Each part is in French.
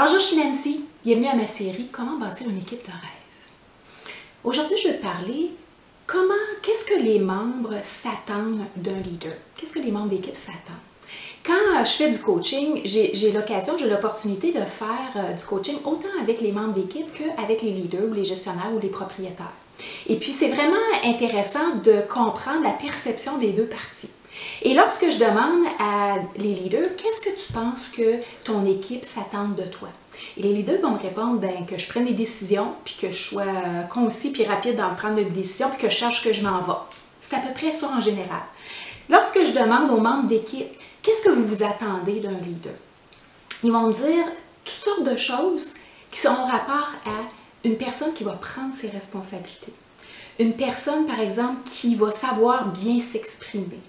Bonjour, je suis Nancy. Bienvenue à ma série « Comment bâtir une équipe de rêve ». Aujourd'hui, je vais te parler qu'est-ce que les membres s'attendent d'un leader? Qu'est-ce que les membres d'équipe s'attendent? Quand je fais du coaching, j'ai l'opportunité de faire du coaching autant avec les membres d'équipe qu'avec les leaders ou les gestionnaires ou les propriétaires. Et puis, c'est vraiment intéressant de comprendre la perception des deux parties. Et lorsque je demande à les leaders, qu'est-ce que tu penses que ton équipe s'attend de toi? Et les leaders vont me répondre que je prenne des décisions, puis que je sois concis puis rapide dans le prendre des décisions, puis que je sache que je m'en vais. C'est à peu près ça en général. Lorsque je demande aux membres d'équipe, qu'est-ce que vous vous attendez d'un leader? Ils vont me dire toutes sortes de choses qui sont en rapport à une personne qui va prendre ses responsabilités. Une personne, par exemple, qui va savoir bien s'exprimer.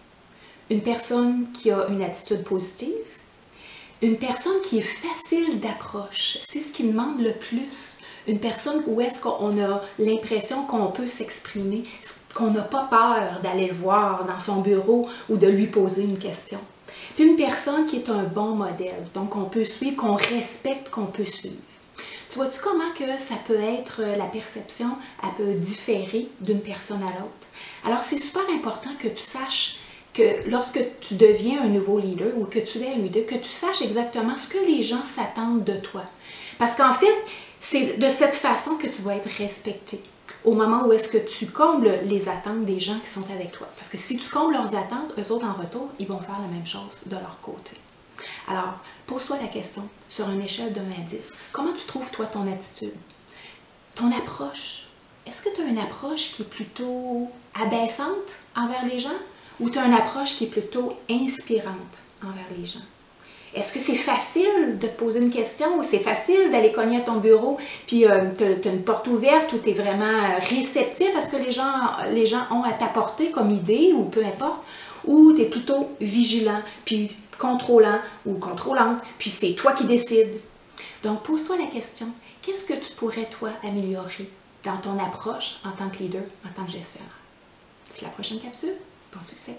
Une personne qui a une attitude positive. Une personne qui est facile d'approche. C'est ce qui demande le plus. Une personne où est-ce qu'on a l'impression qu'on peut s'exprimer, qu'on n'a pas peur d'aller le voir dans son bureau ou de lui poser une question. Puis une personne qui est un bon modèle, donc qu'on peut suivre, qu'on respecte, qu'on peut suivre. Tu vois-tu comment que ça peut être, la perception, elle peut différer d'une personne à l'autre? Alors, c'est super important que tu saches que lorsque tu deviens un nouveau leader ou que tu es un leader, que tu saches exactement ce que les gens s'attendent de toi. Parce qu'en fait, c'est de cette façon que tu vas être respecté au moment où est-ce que tu combles les attentes des gens qui sont avec toi. Parce que si tu combles leurs attentes, eux autres en retour, ils vont faire la même chose de leur côté. Alors, pose-toi la question, sur une échelle de 1 à 10, comment tu trouves, toi, ton attitude? Ton approche? Est-ce que tu as une approche qui est plutôt abaissante envers les gens ou tu as une approche qui est plutôt inspirante envers les gens? Est-ce que c'est facile de te poser une question ou c'est facile d'aller cogner à ton bureau puis tu as une porte ouverte ou tu es vraiment réceptif à ce que les gens ont à t'apporter comme idée ou peu importe, ou tu es plutôt vigilant puis contrôlant ou contrôlante puis c'est toi qui décides. Donc pose-toi la question, qu'est-ce que tu pourrais toi améliorer dans ton approche en tant que leader, en tant que gestionnaire? C'est la prochaine capsule. Bon succès!